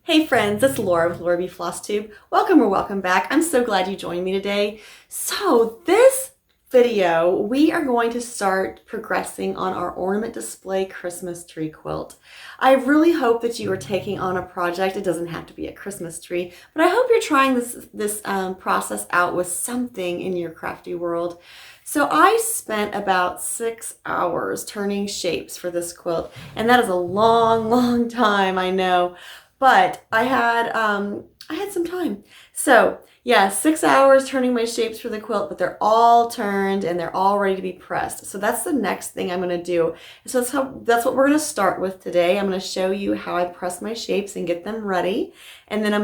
Hey friends, it's Laura with Laura B Floss Tube. Welcome or welcome back. I'm so glad you joined me today. So this video, we are going to start progressing on our ornament display Christmas tree quilt. I really hope that you are taking on a project. It doesn't have to be a Christmas tree, but I hope you're trying this process out with something in your crafty world. So I spent about 6 hours turning shapes for this quilt, and that is a long time, I know. But I had some time. So yeah, 6 hours turning my shapes for the quilt, but they're all turned and they're all ready to be pressed. So that's the next thing I'm gonna do. So that's what we're gonna start with today. I'm gonna show you how I press my shapes and get them ready. And then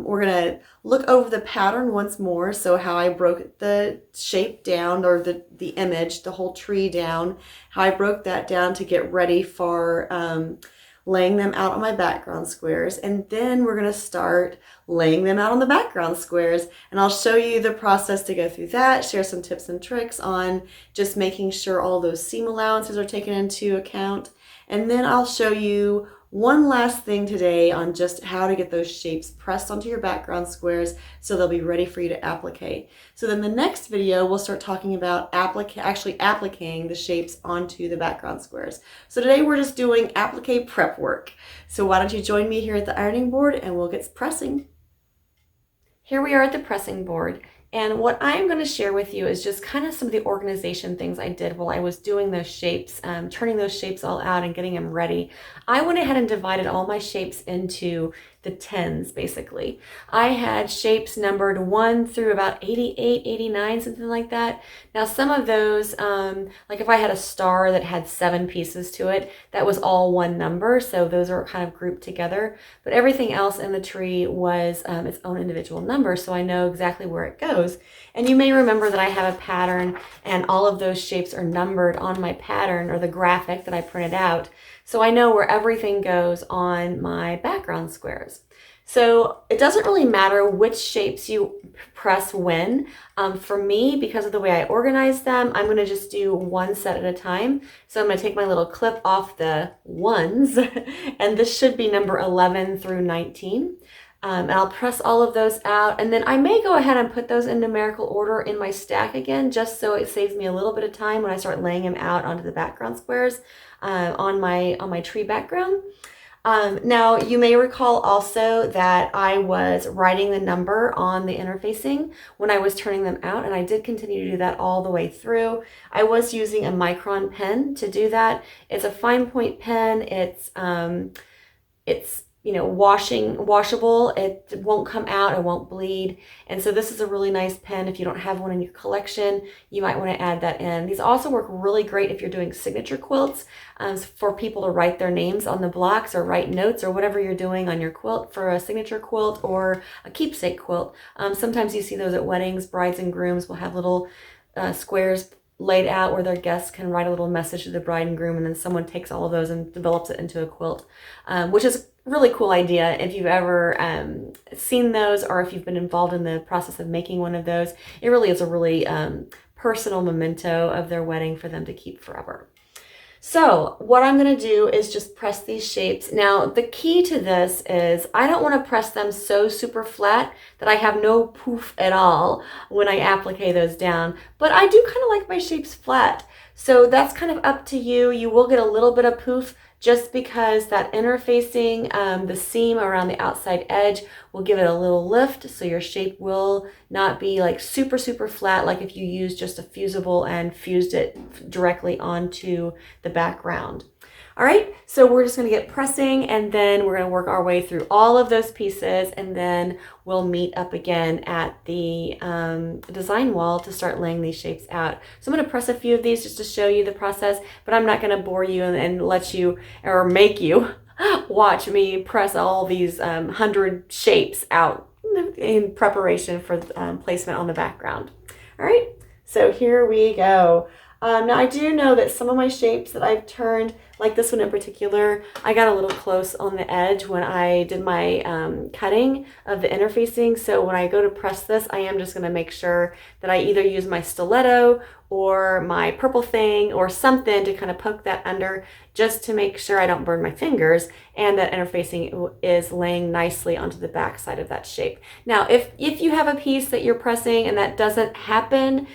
we're gonna look over the pattern once more. So how I broke the shape down, or the image, the whole tree down, how I broke that down to get ready for laying them out on my background squares, and then we're going to start laying them out on the background squares, and I'll show you the process to go through that, share some tips and tricks on just making sure all those seam allowances are taken into account, and then I'll show you one last thing today on just how to get those shapes pressed onto your background squares so they'll be ready for you to applique. So then the next video, we'll start talking about actually appliquing the shapes onto the background squares. So today we're just doing applique prep work. So why don't you join me here at the ironing board and we'll get pressing. Here we are at the pressing board. And what I'm going to share with you is just kind of some of the organization things I did while I was doing those shapes, turning those shapes all out and getting them ready. I went ahead and divided all my shapes into the 10s, basically. I had shapes numbered 1 through about 88, 89, something like that. Now some of those, like if I had a star that had 7 pieces to it, that was all one number, so those are kind of grouped together. But everything else in the tree was its own individual number, so I know exactly where it goes. And you may remember that I have a pattern, and all of those shapes are numbered on my pattern, or the graphic that I printed out. So I know where everything goes on my background squares. So it doesn't really matter which shapes you press when. For me, because of the way I organize them, I'm going to just do one set at a time. So I'm going to take my little clip off the ones, and this should be number 11 through 19. And I'll press all of those out, and then I may go ahead and put those in numerical order in my stack again, just so it saves me a little bit of time when I start laying them out onto the background squares on my tree background. Now you may recall also that I was writing the number on the interfacing when I was turning them out, and I did continue to do that all the way through. I was using a micron pen to do that. It's a fine point pen. It's you know, washable. It won't come out, it won't bleed. And so this is a really nice pen. If you don't have one in your collection, you might want to add that in. These also work really great if you're doing signature quilts, for people to write their names on the blocks or write notes or whatever you're doing on your quilt for a signature quilt or a keepsake quilt. Sometimes you see those at weddings. Brides and grooms will have little squares laid out where their guests can write a little message to the bride and groom, and then someone takes all of those and develops it into a quilt, which is a really cool idea. If you've ever seen those, or if you've been involved in the process of making one of those, it really is a really personal memento of their wedding for them to keep forever. So what I'm going to do is just press these shapes. Now the key to this is I don't want to press them so super flat that I have no poof at all when I applique those down, but I do kind of like my shapes flat. So that's kind of up to you. You will get a little bit of poof just because that interfacing, the seam around the outside edge will give it a little lift, so your shape will not be like super flat like if you use just a fusible and fused it directly onto the background. All right, so we're just going to get pressing, and then we're going to work our way through all of those pieces, and then we'll meet up again at the design wall to start laying these shapes out. So I'm going to press a few of these just to show you the process, but I'm not going to bore you and let you, or make you, watch me press all these 100 shapes out in preparation for placement on the background. All right, so here we go. Now I do know that some of my shapes that I've turned, like this one in particular, I got a little close on the edge when I did my cutting of the interfacing. So when I go to press this, I am just going to make sure that I either use my stiletto or my purple thing or something to kind of poke that under, just to make sure I don't burn my fingers and that interfacing is laying nicely onto the back side of that shape. Now, if you have a piece that you're pressing and that doesn't happen,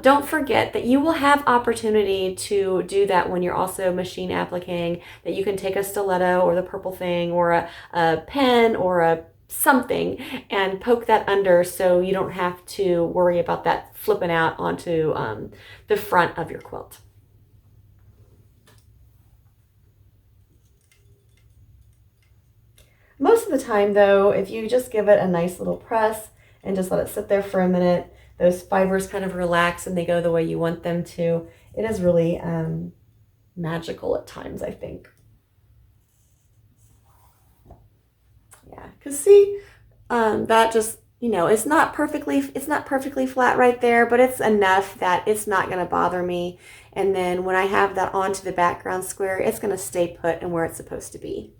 don't forget that you will have opportunity to do that when you're also machine appliquing, that you can take a stiletto or the purple thing or a pen or a something and poke that under, so you don't have to worry about that flipping out onto the front of your quilt. Most of the time though, if you just give it a nice little press and just let it sit there for a minute, those fibers kind of relax and they go the way you want them to. It is really magical at times, I think. Yeah, because see, that just, it's not perfectly flat right there, but it's enough that it's not going to bother me. And then when I have that onto the background square, it's going to stay put and where it's supposed to be.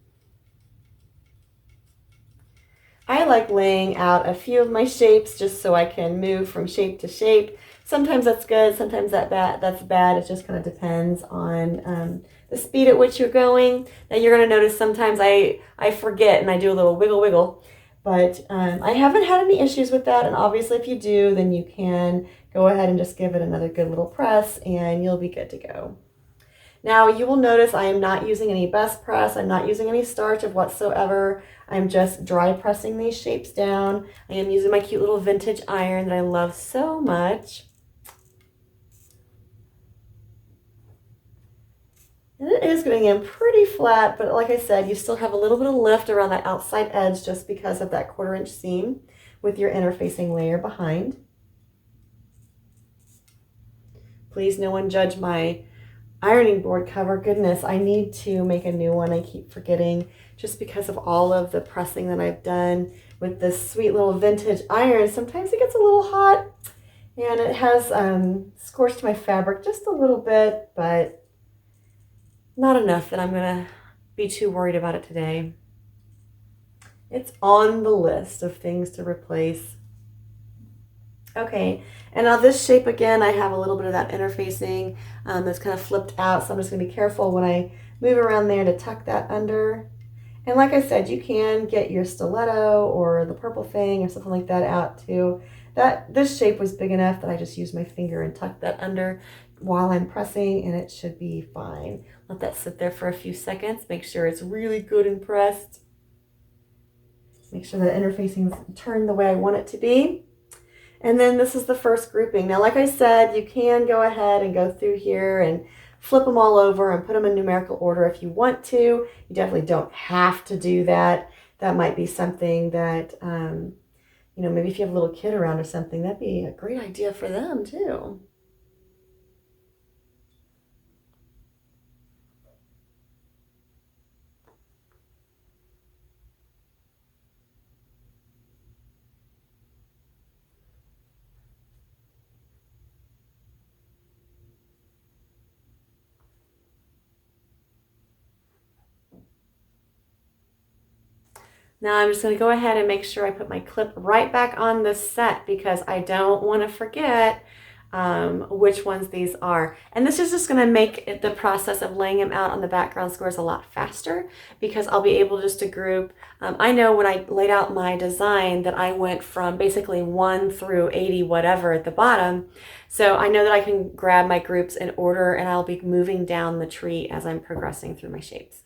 I like laying out a few of my shapes just so I can move from shape to shape. Sometimes that's good, sometimes that's bad. It just kind of depends on the speed at which you're going. Now you're going to notice sometimes I forget and I do a little wiggle wiggle, but I haven't had any issues with that. And obviously if you do, then you can go ahead and just give it another good little press and you'll be good to go. Now you will notice I am not using any best press. I'm not using any starch of whatsoever. I'm just dry pressing these shapes down. I am using my cute little vintage iron that I love so much. And it is getting in pretty flat, but like I said, you still have a little bit of lift around that outside edge just because of that 1/4 inch seam with your interfacing layer behind. Please no one judge my ironing board cover. Goodness, I need to make a new one. I keep forgetting just because of all of the pressing that I've done with this sweet little vintage iron. Sometimes it gets a little hot and it has scorched my fabric just a little bit, but not enough that I'm gonna be too worried about it today. It's on the list of things to replace. Okay, and now this shape again, I have a little bit of that interfacing that's kind of flipped out, so I'm just going to be careful when I move around there to tuck that under. And like I said, you can get your stiletto or the purple thing or something like that out too. This shape was big enough that I just used my finger and tucked that under while I'm pressing, and it should be fine. Let that sit there for a few seconds. Make sure it's really good and pressed. Make sure that interfacing's turned the way I want it to be. And then this is the first grouping. Now, like I said, you can go ahead and go through here and flip them all over and put them in numerical order if you want to. You definitely don't have to do that. That might be something that, maybe if you have a little kid around or something, that'd be a great idea for them too. Now I'm just going to go ahead and make sure I put my clip right back on the set because I don't want to forget which ones these are. And this is just going to make the process of laying them out on the background squares a lot faster because I'll be able just to group. I know when I laid out my design that I went from basically 1 through 80 whatever at the bottom. So I know that I can grab my groups in order and I'll be moving down the tree as I'm progressing through my shapes.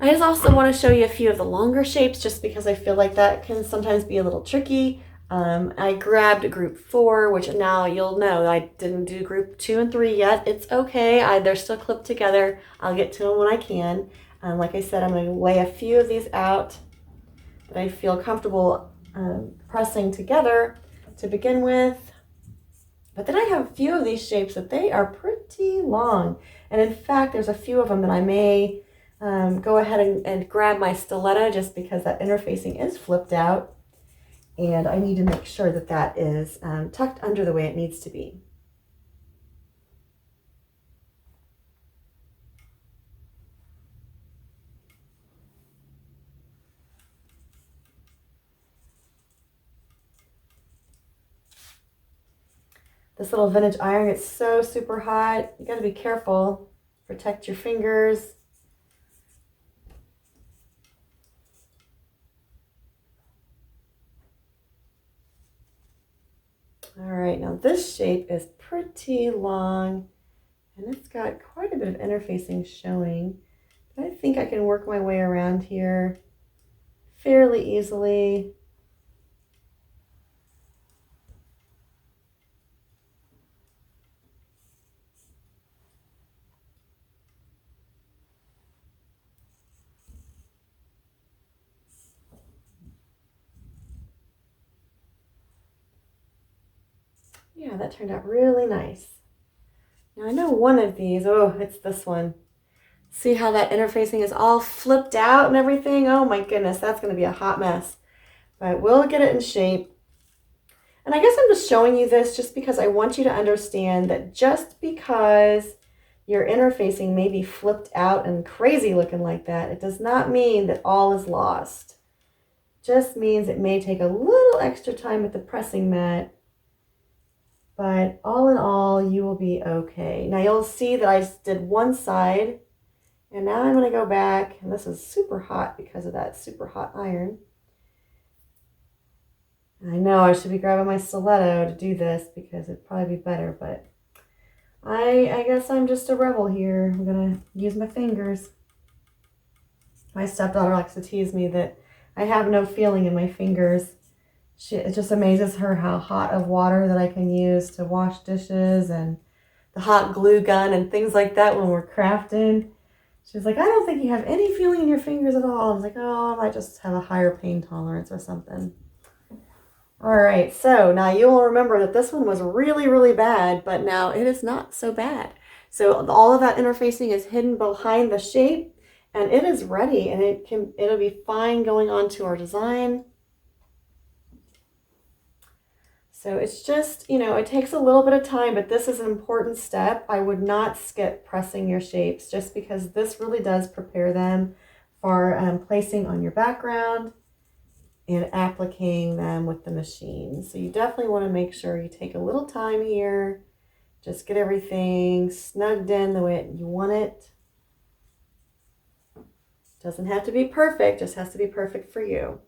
I just also want to show you a few of the longer shapes just because I feel like that can sometimes be a little tricky. I grabbed group 4, which now you'll know I didn't do group 2 and 3 yet. It's okay. They're still clipped together. I'll get to them when I can. Like I said, I'm going to lay a few of these out that I feel comfortable pressing together to begin with. But then I have a few of these shapes that they are pretty long. And in fact, there's a few of them that I may go ahead and grab my stiletto just because that interfacing is flipped out. And I need to make sure that that is tucked under the way it needs to be. This little vintage iron gets so super hot. You got to be careful. Protect your fingers. All right, now this shape is pretty long and it's got quite a bit of interfacing showing. But I think I can work my way around here fairly easily. Yeah, that turned out really nice. Now I know one of these, oh, it's this one. See how that interfacing is all flipped out and everything? Oh my goodness, that's going to be a hot mess. But we'll get it in shape. And I guess I'm just showing you this just because I want you to understand that just because your interfacing may be flipped out and crazy looking like that, it does not mean that all is lost. It just means it may take a little extra time with the pressing mat, but all in all, you will be okay. Now you'll see that I did one side, and now I'm going to go back, and this is super hot because of that super hot iron. I know I should be grabbing my stiletto to do this because it'd probably be better, but I guess I'm just a rebel here. I'm going to use my fingers. My stepdaughter likes to tease me that I have no feeling in my fingers. It just amazes her how hot of water that I can use to wash dishes and the hot glue gun and things like that when we're crafting. She's like, I don't think you have any feeling in your fingers at all. I was like, oh, I might just have a higher pain tolerance or something. All right, so now you will remember that this one was really, really bad, but now it is not so bad. So all of that interfacing is hidden behind the shape, and it is ready, and it'll be fine going on to our design. So it's just, it takes a little bit of time, but this is an important step. I would not skip pressing your shapes just because this really does prepare them for placing on your background and appliquing them with the machine. So you definitely want to make sure you take a little time here. Just get everything snugged in the way you want it. Doesn't have to be perfect, just has to be perfect for you.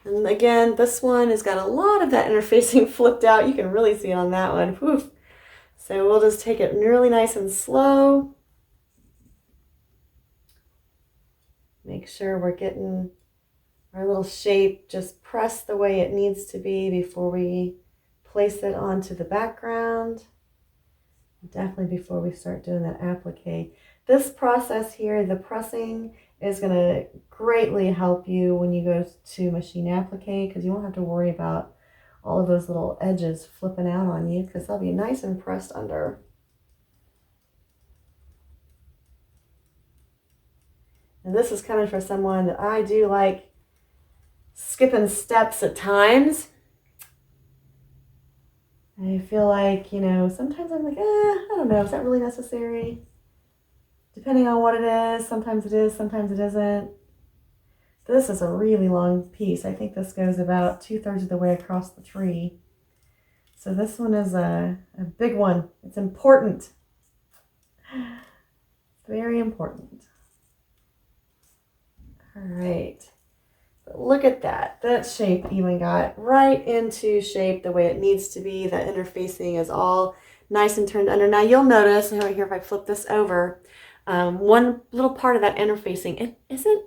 And again, this one has got a lot of that interfacing flipped out. You can really see it on that one. Whew. So we'll just take it really nice and slow. Make sure we're getting our little shape just pressed the way it needs to be before we place it onto the background. Definitely before we start doing that applique. This process here, the pressing, is going to greatly help you when you go to machine applique because you won't have to worry about all of those little edges flipping out on you because they'll be nice and pressed under. And this is coming from someone that I do like skipping steps at times. I feel like, sometimes I'm like, I don't know, is that really necessary? Depending on what it is, sometimes it is, sometimes it isn't. This is a really long piece. I think this goes about 2/3 of the way across the tree. So this one is a big one. It's important. Very important. All right. But look at that. That shape even got right into shape the way it needs to be. The interfacing is all nice and turned under. Now you'll notice, right here if I flip this over, one little part of that interfacing, it isn't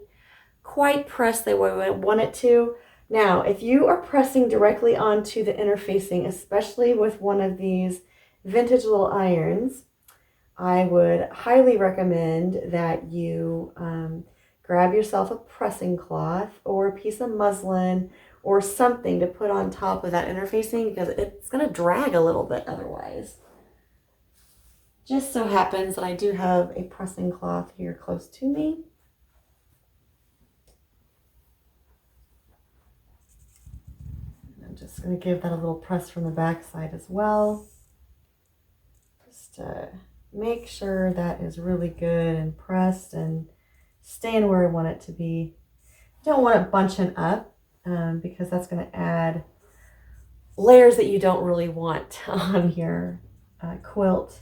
quite pressed the way I want it to. Now, if you are pressing directly onto the interfacing, especially with one of these vintage little irons, I would highly recommend that you grab yourself a pressing cloth or a piece of muslin or something to put on top of that interfacing because it's going to drag a little bit otherwise. Just so happens that I do have a pressing cloth here close to me. I'm just going to give that a little press from the back side as well. Just to make sure that is really good and pressed and staying where I want it to be. I don't want it bunching up because that's going to add layers that you don't really want on your quilt,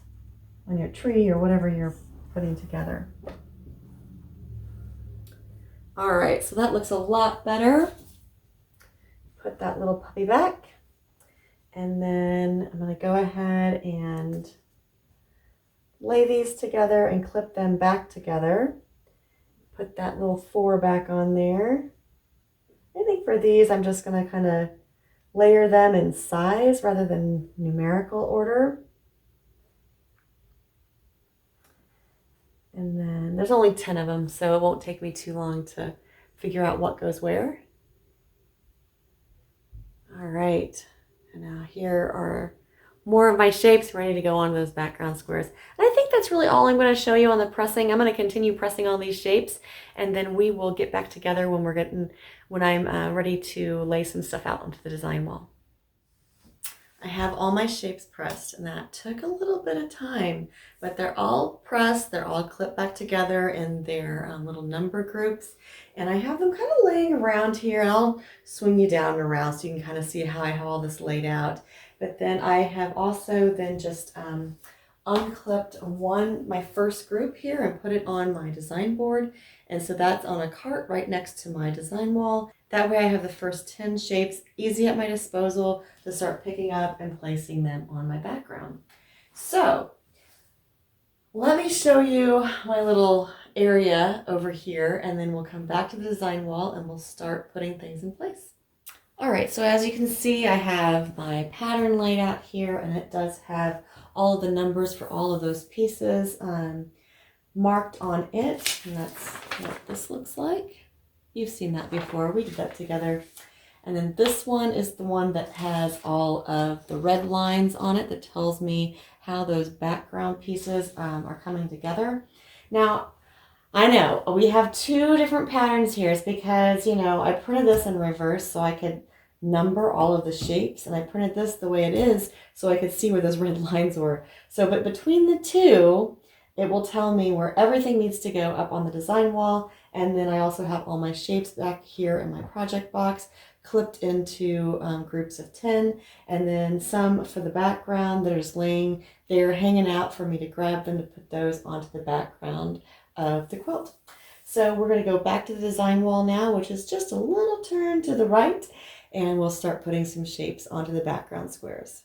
on your tree, or whatever you're putting together. All right, so that looks a lot better. Put that little puppy back. And then I'm going to go ahead and lay these together and clip them back together. Put that little 4 back on there. I think for these, I'm just going to kind of layer them in size rather than numerical order. And then there's only 10 of them, so it won't take me too long to figure out what goes where. All right, and now here are more of my shapes ready to go on those background squares. And I think that's really all I'm going to show you on the pressing. I'm going to continue pressing all these shapes, and then we will get back together when I'm ready to lay some stuff out onto the design wall. I have all my shapes pressed, and that took a little bit of time, but they're all pressed, they're all clipped back together in their little number groups, and I have them kind of laying around here, and I'll swing you down and around so you can kind of see how I have all this laid out. But then I have also then just unclipped my first group here and put it on my design board, and so that's on a cart right next to my design wall. That way I have the first 10 shapes easy at my disposal to start picking up and placing them on my background. So let me show you my little area over here, and then we'll come back to the design wall and we'll start putting things in place. All right, so as you can see, I have my pattern laid out here, and it does have all of the numbers for all of those pieces marked on it, and that's what this looks like. You've seen that before. We did that together. And then this one is the one that has all of the red lines on it that tells me how those background pieces are coming together. Now, I know we have 2 different patterns here. It's because, I printed this in reverse so I could number all of the shapes, and I printed this the way it is so I could see where those red lines were. So, but between the 2, it will tell me where everything needs to go up on the design wall. And then I also have all my shapes back here in my project box clipped into groups of 10, and then some for the background that are just laying there hanging out for me to grab them to put those onto the background of the quilt. So we're going to go back to the design wall now, which is just a little turn to the right, and we'll start putting some shapes onto the background squares.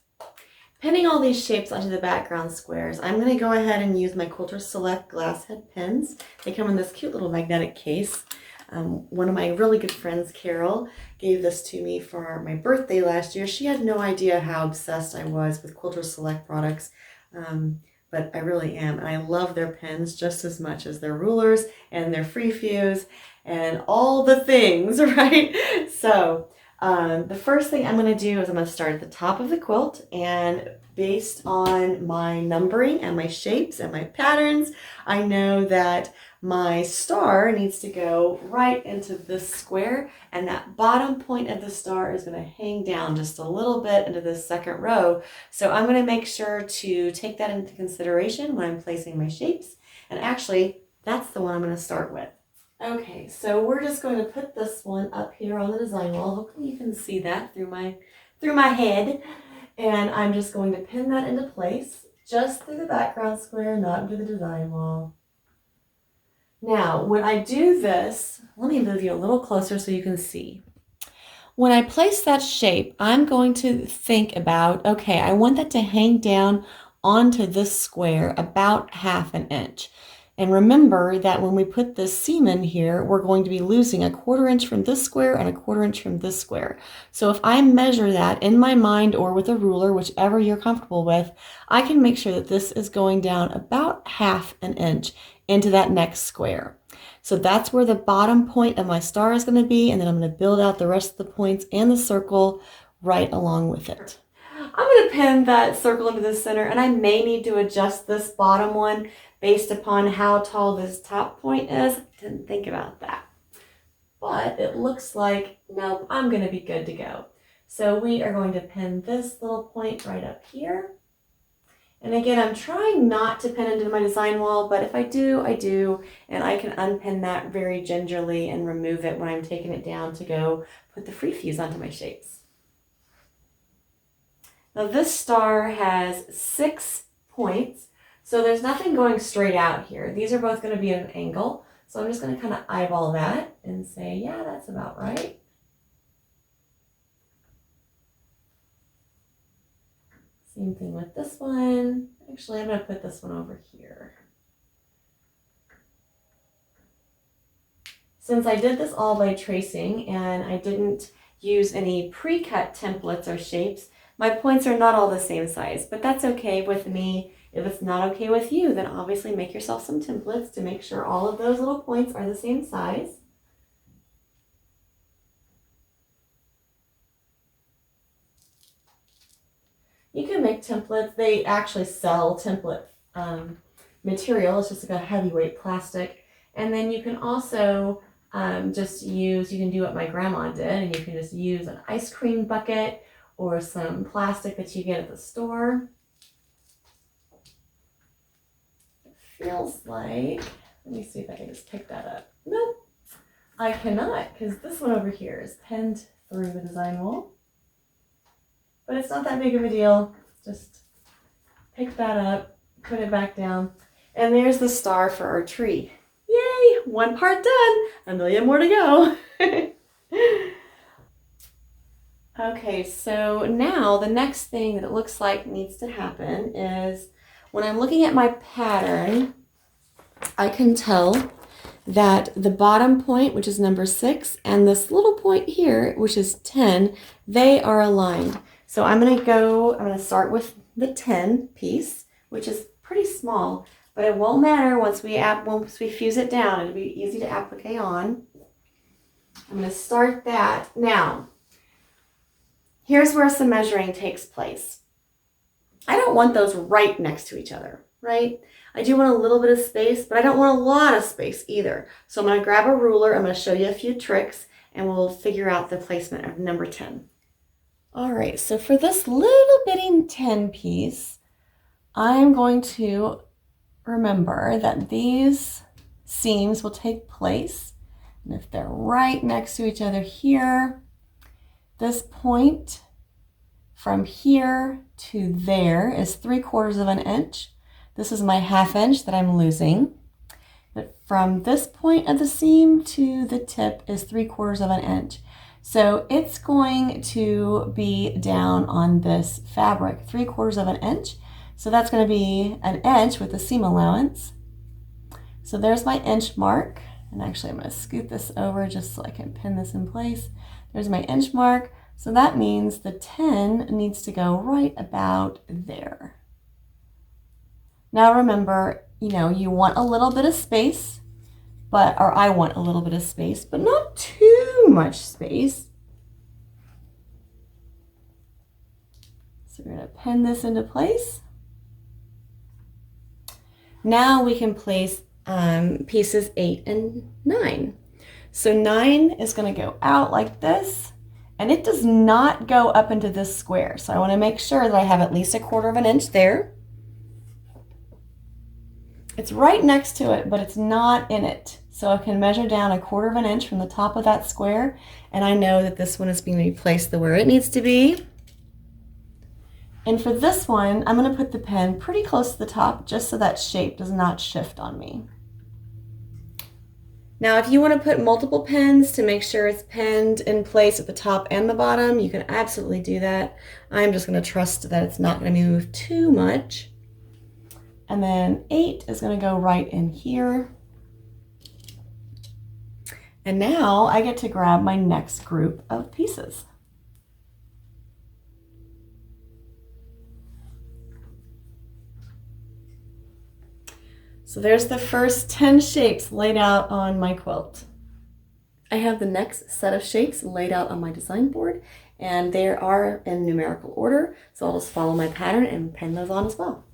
Pinning all these shapes onto the background squares, I'm going to go ahead and use my Quilter Select glass head pins. They come in this cute little magnetic case. One of my really good friends, Carol, gave this to me for my birthday last year. She had no idea how obsessed I was with Quilter Select products, but I really am. And I love their pins just as much as their rulers and their free fuse and all the things, right? So the first thing I'm going to do is I'm going to start at the top of the quilt, and based on my numbering and my shapes and my patterns, I know that my star needs to go right into this square, and that bottom point of the star is going to hang down just a little bit into this second row. So I'm going to make sure to take that into consideration when I'm placing my shapes, and actually that's the one I'm going to start with. Okay, so we're just going to put this one up here on the design wall. Hopefully you can see that through my head. And I'm just going to pin that into place, just through the background square, not into the design wall. Now, when I do this, let me move you a little closer so you can see. When I place that shape, I'm going to think about, okay, I want that to hang down onto this square about 1/2 inch. And remember that when we put this seam in here, we're going to be losing 1/4 inch from this square and 1/4 inch from this square. So if I measure that in my mind or with a ruler, whichever you're comfortable with, I can make sure that this is going down about 1/2 inch into that next square. So that's where the bottom point of my star is going to be, and then I'm going to build out the rest of the points and the circle right along with it. I'm going to pin that circle into the center, and I may need to adjust this bottom one based upon how tall this top point is. Didn't think about that. But it looks like, nope, I'm going to be good to go. So we are going to pin this little point right up here. And again, I'm trying not to pin into my design wall, but if I do, I do. And I can unpin that very gingerly and remove it when I'm taking it down to go put the free fuse onto my shapes. Now this star has 6 points, so there's nothing going straight out here. These are both going to be at an angle. So I'm just going to kind of eyeball that and say, yeah, that's about right. Same thing with this one. Actually, I'm going to put this one over here. Since I did this all by tracing and I didn't use any pre-cut templates or shapes, my points are not all the same size, but that's okay with me. If it's not okay with you, then obviously make yourself some templates to make sure all of those little points are the same size. You can make templates. They actually sell template material. It's just like a heavyweight plastic. And then you can also just use, you can do what my grandma did, and you can just use an ice cream bucket or some plastic that you get at the store. It feels like, let me see if I can just pick that up. Nope, I cannot, because this one over here is pinned through the design wall. But it's not that big of a deal. Just pick that up, put it back down. And there's the star for our tree. Yay, one part done, a million more to go. Okay, so now the next thing that it looks like needs to happen is when I'm looking at my pattern, I can tell that the bottom point, which is number 6, and this little point here, which is 10, they are aligned. So I'm going to start with the 10 piece, which is pretty small, but it won't matter once we fuse it down. It'll be easy to applique on. I'm going to start that. Now, here's where some measuring takes place. I don't want those right next to each other, right? I do want a little bit of space, but I don't want a lot of space either. So I'm going to grab a ruler. I'm going to show you a few tricks, and we'll figure out the placement of number 10. All right, so for this little bitty 10 piece, I'm going to remember that these seams will take place. And if they're right next to each other here, this point from here to there is 3/4 of an inch. This is my 1/2 inch that I'm losing. But from this point of the seam to the tip is 3/4 of an inch. So it's going to be down on this fabric, 3/4 of an inch. So that's going to be an inch with the seam allowance. So there's my inch mark. And actually I'm going to scoot this over just so I can pin this in place. There's my inch mark. So that means the 10 needs to go right about there. Now remember, you want a little bit of space, or I want a little bit of space, but not too much space. So we're going to pin this into place. Now we can place pieces 8 and 9. So 9 is going to go out like this, and it does not go up into this square. So I want to make sure that I have at least 1/4 of an inch there. It's right next to it, but it's not in it. So I can measure down 1/4 of an inch from the top of that square, and I know that this one is being placed where it needs to be. And for this one, I'm going to put the pen pretty close to the top just so that shape does not shift on me. Now, if you want to put multiple pins to make sure it's pinned in place at the top and the bottom, you can absolutely do that. I'm just going to trust that it's not going to move too much. And then 8 is going to go right in here. And now I get to grab my next group of pieces. So there's the first 10 shapes laid out on my quilt. I have the next set of shapes laid out on my design board, And they are in numerical order, so I'll just follow my pattern and pin those on as well.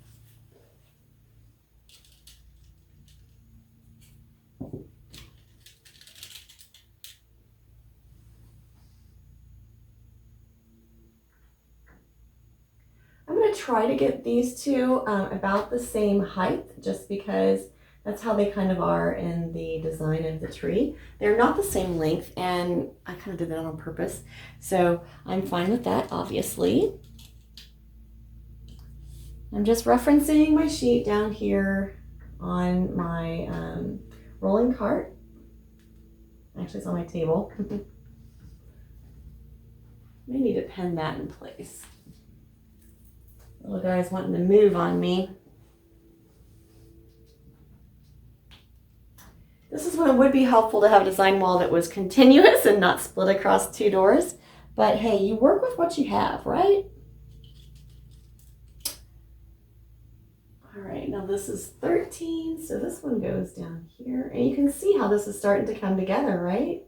I'm going to try to get these two about the same height, just because that's how they kind of are in the design of the tree. They're not the same length, and I kind of did that on purpose. So I'm fine with that, obviously. I'm just referencing my sheet down here on my rolling cart. Actually, it's on my table. May need to pin that in place. Little guy's wanting to move on me. This is when it would be helpful to have a design wall that was continuous and not split across two doors. But hey, you work with what you have, right? All right, now this is 13, so this one goes down here. And you can see how this is starting to come together, right?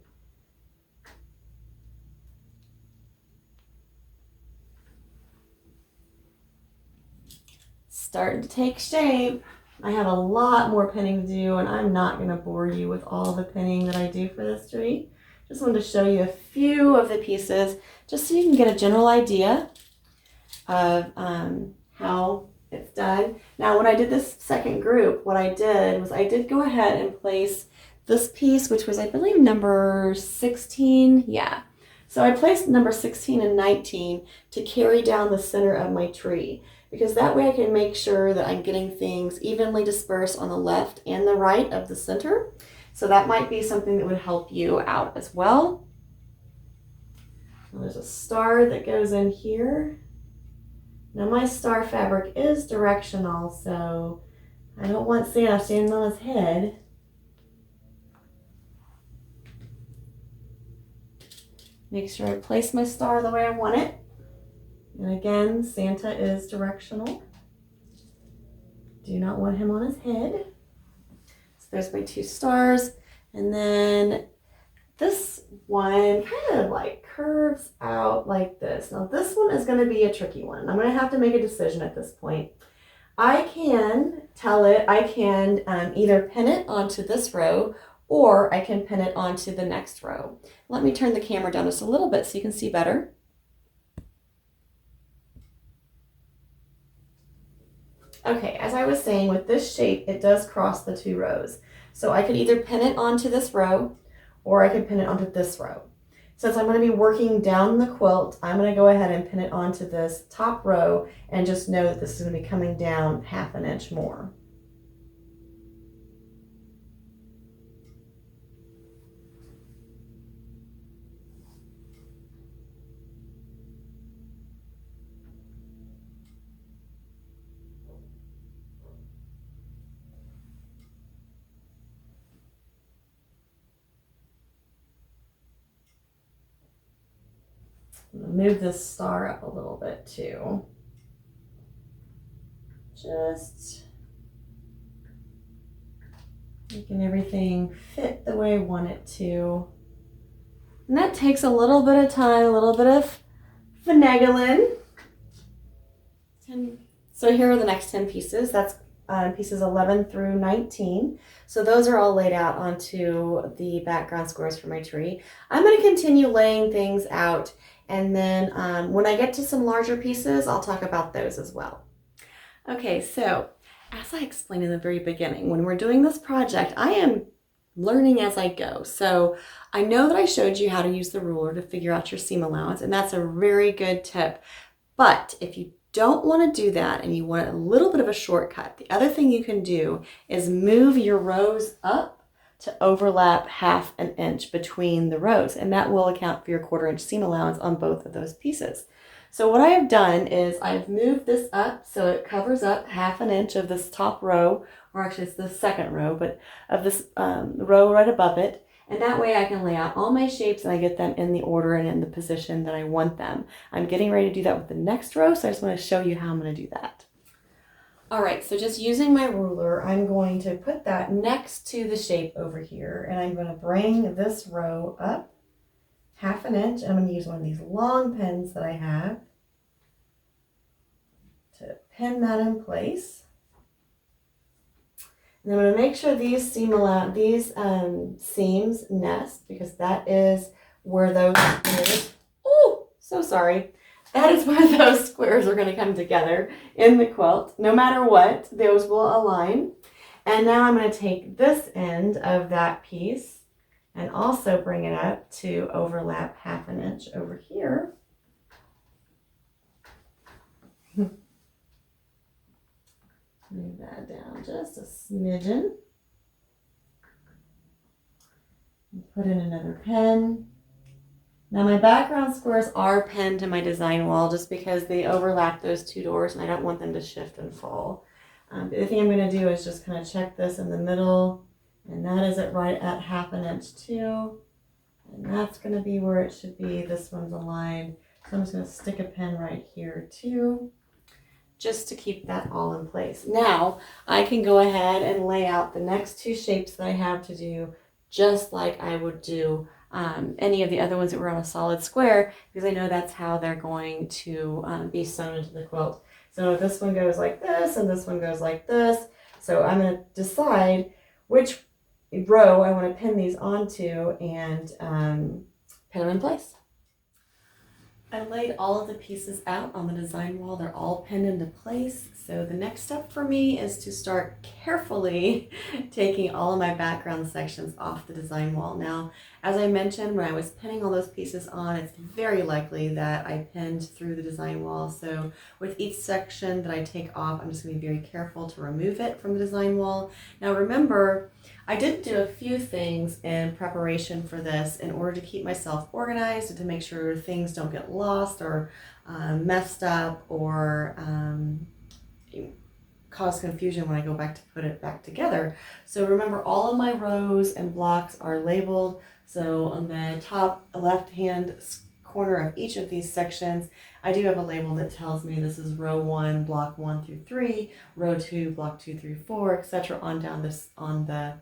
Starting to take shape. I have a lot more pinning to do, and I'm not going to bore you with all the pinning that I do for this tree. Just wanted to show you a few of the pieces just so you can get a general idea of how it's done. Now, when I did this second group, what I did was I did go ahead and place this piece, which was, I believe, number 16. Yeah. So I placed number 16 and 19 to carry down the center of my tree, because that way I can make sure that I'm getting things evenly dispersed on the left and the right of the center. So that might be something that would help you out as well. Now there's a star that goes in here. Now my star fabric is directional, so I don't want Santa standing on his head. Make sure I place my star the way I want it. And again, Santa is directional. Do not want him on his head. So there's my two stars. And then this one kind of like curves out like this. Now this one is going to be a tricky one. I'm going to have to make a decision at this point. I can tell it, I can either pin it onto this row, or I can pin it onto the next row. Let me turn the camera down just a little bit so you can see better. Okay, as I was saying, with this shape, it does cross the two rows. So I could either pin it onto this row, or I could pin it onto this row. Since I'm going to be working down the quilt, I'm going to go ahead and pin it onto this top row and just know that this is going to be coming down 1/2 inch more. I'm going to move this star up a little bit too. Just making everything fit the way I want it to. And that takes a little bit of time, a little bit of finagling. So here are the next 10 pieces. That's pieces 11 through 19. So those are all laid out onto the background squares for my tree. I'm going to continue laying things out, and then when I get to some larger pieces, I'll talk about those as well. Okay, so as I explained in the very beginning, when we're doing this project, I am learning as I go. So I know that I showed you how to use the ruler to figure out your seam allowance, and that's a very good tip. But if you don't want to do that and you want a little bit of a shortcut, the other thing you can do is move your rows up to overlap 1/2 inch between the rows, and that will account for your 1/4 inch seam allowance on both of those pieces. So what I have done is I've moved this up so it covers up 1/2 inch of this top row, or actually it's the second row, but of this row right above it. And that way I can lay out all my shapes and I get them in the order and in the position that I want them. I'm getting ready to do that with the next row, so I just want to show you how I'm going to do that. All right, so just using my ruler, I'm going to put that next to the shape over here, and I'm going to bring this row up 1/2 inch. I'm going to use one of these long pins that I have to pin that in place. And I'm going to make sure these seams nest, because that is where those squares, oh, so sorry. That is where those squares are going to come together in the quilt. No matter what, those will align. And now I'm going to take this end of that piece and also bring it up to overlap 1/2 inch over here. Move that down just a smidgen. Put in another pin. Now my background squares are pinned to my design wall just because they overlap those two doors and I don't want them to shift and fall. The thing I'm going to do is just kind of check this in the middle, and that is it right at 1/2 inch too. And that's going to be where it should be. This one's aligned. So I'm just going to stick a pin right here too, just to keep that all in place. Now I can go ahead and lay out the next two shapes that I have to do just like I would do any of the other ones that were on a solid square, because I know that's how they're going to be sewn into the quilt. So this one goes like this and this one goes like this. So I'm going to decide which row I want to pin these onto and pin them in place. I laid all of the pieces out on the design wall. They're all pinned into place. So the next step for me is to start carefully taking all of my background sections off the design wall. Now, as I mentioned, when I was pinning all those pieces on, it's very likely that I pinned through the design wall. So with each section that I take off, I'm just going to be very careful to remove it from the design wall. Now remember, I did do a few things in preparation for this in order to keep myself organized and to make sure things don't get lost or messed up or cause confusion when I go back to put it back together. So remember, all of my rows and blocks are labeled. So on the top left hand corner of each of these sections, I do have a label that tells me this is row 1, block 1 through 3, row 2, block 2 through 4, etc. on down this on the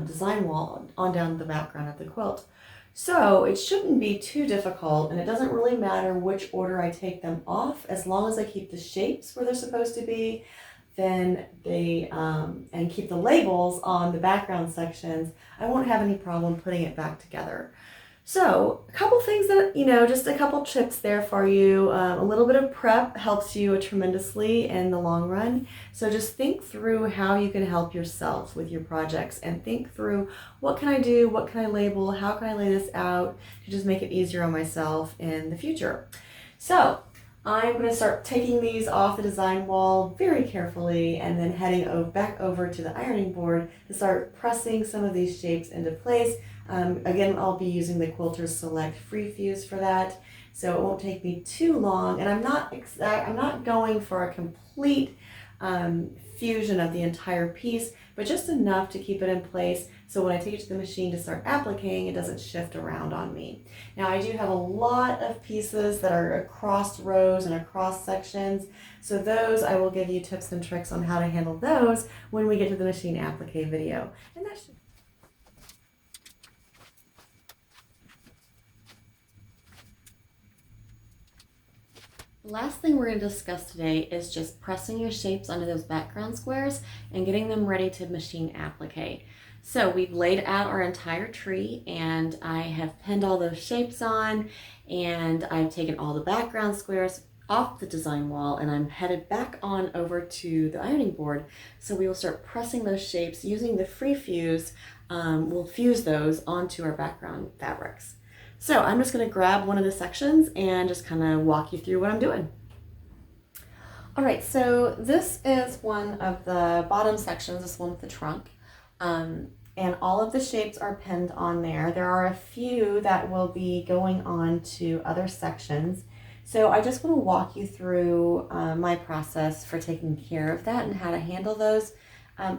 design wall, on down the background of the quilt. So it shouldn't be too difficult, and it doesn't really matter which order I take them off, as long as I keep the shapes where they're supposed to be, then they and keep the labels on the background sections. I won't have any problem putting it back together. So a couple things that, just a couple tips there for you. A little bit of prep helps you tremendously in the long run. So just think through how you can help yourself with your projects, and think through, what can I do? What can I label? How can I lay this out to just make it easier on myself in the future? So I'm going to start taking these off the design wall very carefully, and then heading back over to the ironing board to start pressing some of these shapes into place. Again, I'll be using the Quilter Select Free Fuse for that, so it won't take me too long. And I'm not going for a complete fusion of the entire piece, but just enough to keep it in place, so when I take it to the machine to start appliquing, it doesn't shift around on me. Now, I do have a lot of pieces that are across rows and across sections, so those I will give you tips and tricks on how to handle those when we get to the machine applique video. And that should The last thing we're going to discuss today is just pressing your shapes onto those background squares and getting them ready to machine applique. So we've laid out our entire tree, and I have pinned all those shapes on, and I've taken all the background squares off the design wall, and I'm headed back on over to the ironing board. So we will start pressing those shapes using the free fuse. We'll fuse those onto our background fabrics. So I'm just going to grab one of the sections and just kind of walk you through what I'm doing. All right, so this is one of the bottom sections, this one with the trunk. And all of the shapes are pinned on there. There are a few that will be going on to other sections. So I just want to walk you through my process for taking care of that and how to handle those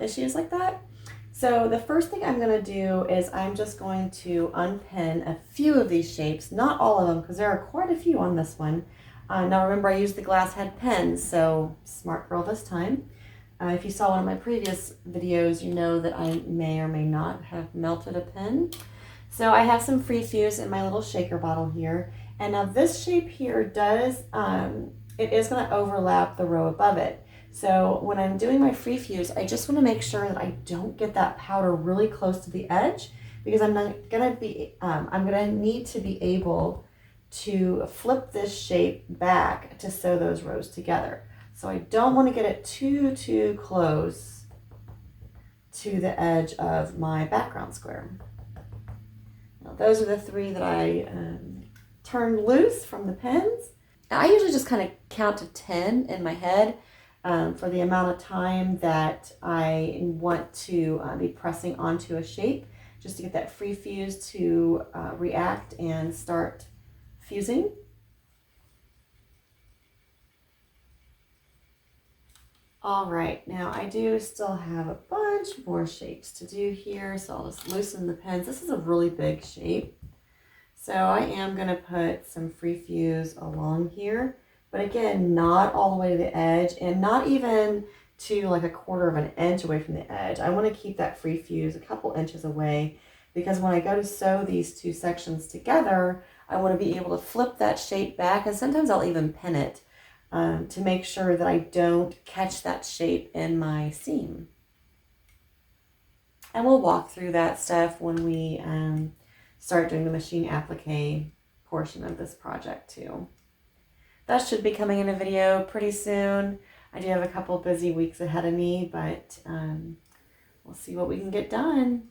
issues like that. So the first thing I'm going to do is I'm just going to unpin a few of these shapes, not all of them, because there are quite a few on this one. Now remember, I used the glass head pins, so smart girl this time. If you saw one of my previous videos, you know that I may or may not have melted a pin. So I have some free fuse in my little shaker bottle here. And now this shape here does, it is going to overlap the row above it. So when I'm doing my free fuse, I just want to make sure that I don't get that powder really close to the edge, because I'm going to need to be able to flip this shape back to sew those rows together. So I don't want to get it too close to the edge of my background square. Now those are the three that I turned loose from the pins. Now, I usually just kind of count to 10 in my head for the amount of time that I want to be pressing onto a shape, just to get that free fuse to react and start fusing. All right, now I do still have a bunch more shapes to do here, so I'll just loosen the pins. This is a really big shape, so I am going to put some free fuse along here, but again, not all the way to the edge, and not even to like 1/4 of an inch away from the edge. I want to keep that free fuse a couple inches away, because when I go to sew these two sections together, I want to be able to flip that shape back, and sometimes I'll even pin it to make sure that I don't catch that shape in my seam. And we'll walk through that stuff when we start doing the machine applique portion of this project too. That should be coming in a video pretty soon. I do have a couple busy weeks ahead of me, but we'll see what we can get done.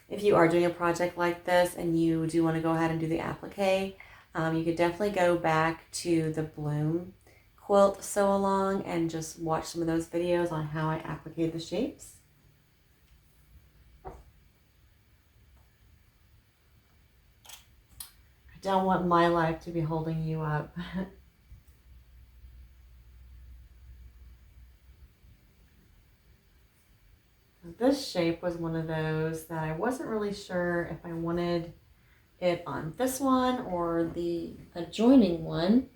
If you are doing a project like this and you do want to go ahead and do the applique, you could definitely go back to the Bloom quilt sew along and just watch some of those videos on how I appliqued the shapes. I don't want my life to be holding you up. This shape was one of those that I wasn't really sure if I wanted it on this one or the adjoining one.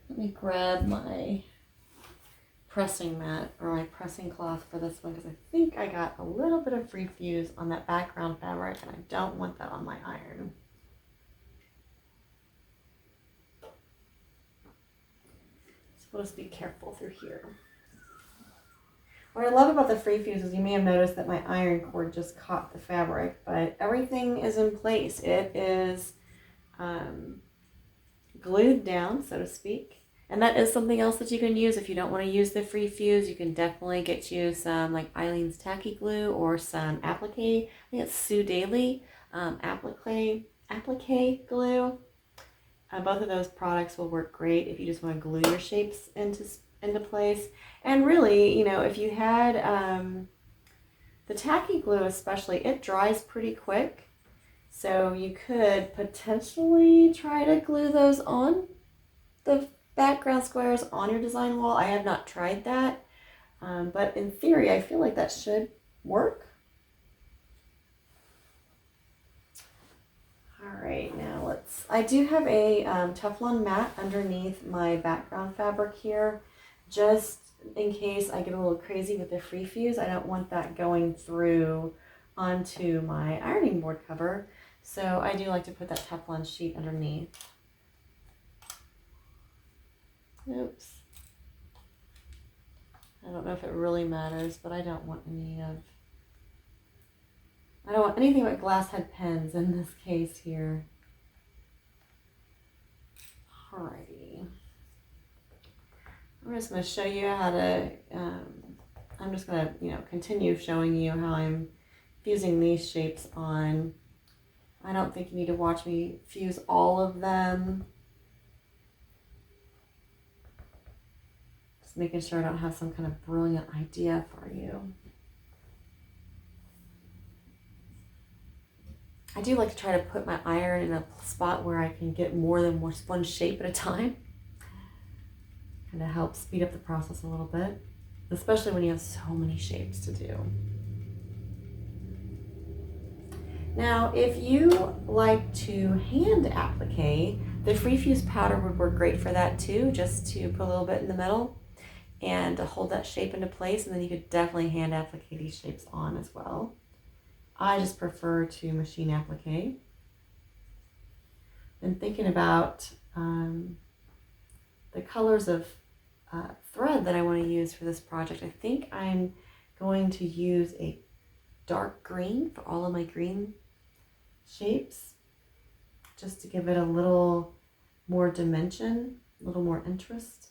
Let me grab my pressing mat or my pressing cloth for this one, because I think I got a little bit of free fuse on that background fabric and I don't want that on my iron. So we'll just be careful through here. What I love about the free fuse is you may have noticed that my iron cord just caught the fabric, but everything is in place. It is glued down, so to speak. And that is something else that you can use if you don't want to use the free fuse. You can definitely get you some like Eileen's tacky glue or some applique. I think it's Sue Daly applique glue. Both of those products will work great if you just want to glue your shapes into place. And really, you know, if you had the tacky glue especially, it dries pretty quick. So you could potentially try to glue those on the background squares on your design wall. I have not tried that, but in theory, I feel like that should work. All right, now I do have a Teflon mat underneath my background fabric here, just in case I get a little crazy with the free fuse. I don't want that going through onto my ironing board cover. So I do like to put that Teflon sheet underneath. Oops. I don't know if it really matters, but I don't want anything but glass head pens in this case here. Alrighty. I'm just going to show you how to, I'm just going to, continue showing you how I'm fusing these shapes on. I don't think you need to watch me fuse all of them. Just making sure I don't have some kind of brilliant idea for you. I do like to try to put my iron in a spot where I can get more than one shape at a time. Kind of helps speed up the process a little bit, especially when you have so many shapes to do. Now, if you like to hand applique, the free fuse powder would work great for that too, just to put a little bit in the middle. and to hold that shape into place, and then you could definitely hand applique these shapes on as well. I just prefer to machine applique. And thinking about the colors of thread that I want to use for this project, I think I'm going to use a dark green for all of my green shapes, just to give it a little more dimension, a little more interest.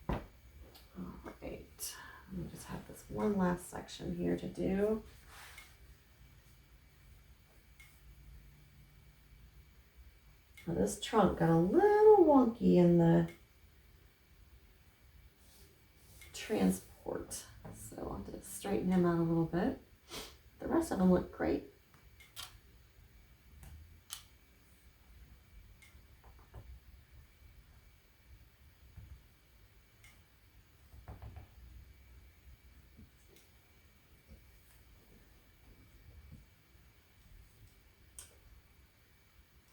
All right, let me just have this one last section here to do. Now this trunk got a little wonky in the transport, so I'll have to straighten him out a little bit. The rest of them look great.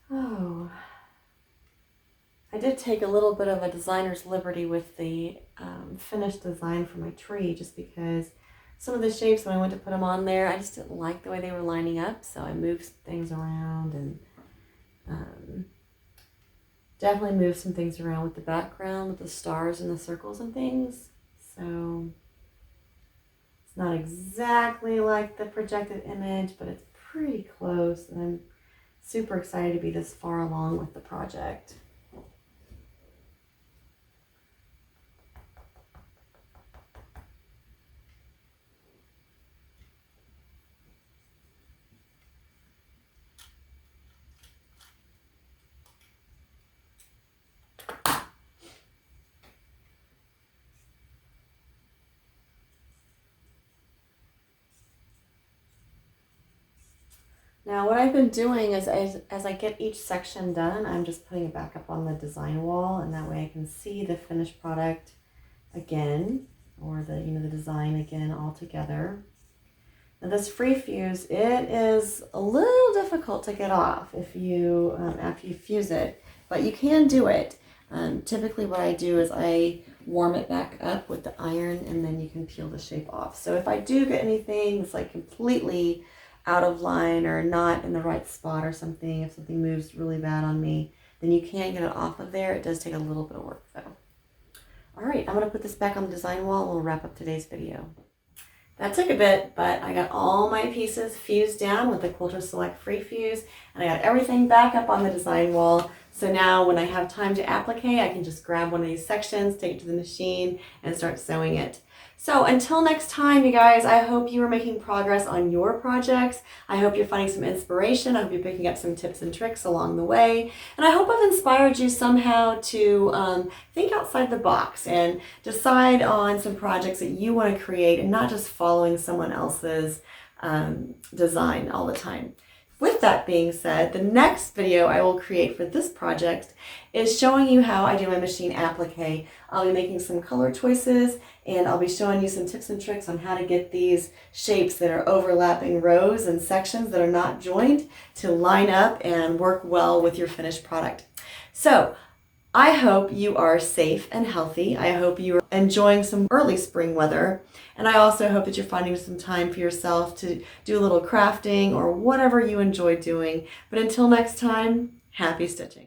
Oh, I did take a little bit of a designer's liberty with the finished design for my tree, just because some of the shapes, when I went to put them on there, I just didn't like the way they were lining up, so I moved things around and definitely moved some things around with the background, with the stars and the circles and things. So it's not exactly like the projected image, but it's pretty close, and I'm super excited to be this far along with the project. Now what I've been doing is as I get each section done, I'm just putting it back up on the design wall, and that way I can see the finished product again, or the the design again all together. Now this free fuse, it is a little difficult to get off if you after you fuse it, but you can do it. Typically what I do is I warm it back up with the iron, and then you can peel the shape off. So if I do get anything that's like completely out of line or not in the right spot or something, if something moves really bad on me, then you can get it off of there. It does take a little bit of work though. All right, I'm gonna put this back on the design wall and we'll wrap up today's video. That took a bit, but I got all my pieces fused down with the Quilter Select Free Fuse, and I got everything back up on the design wall. So now when I have time to applique, I can just grab one of these sections, take it to the machine, and start sewing it. So until next time, you guys, I hope you are making progress on your projects. I hope you're finding some inspiration. I hope you're picking up some tips and tricks along the way. And I hope I've inspired you somehow to think outside the box and decide on some projects that you want to create, and not just following someone else's design all the time. With that being said, the next video I will create for this project is showing you how I do my machine applique. I'll be making some color choices, and I'll be showing you some tips and tricks on how to get these shapes that are overlapping rows and sections that are not joined to line up and work well with your finished product. So I hope you are safe and healthy. I hope you are enjoying some early spring weather. And I also hope that you're finding some time for yourself to do a little crafting or whatever you enjoy doing. But until next time, happy stitching.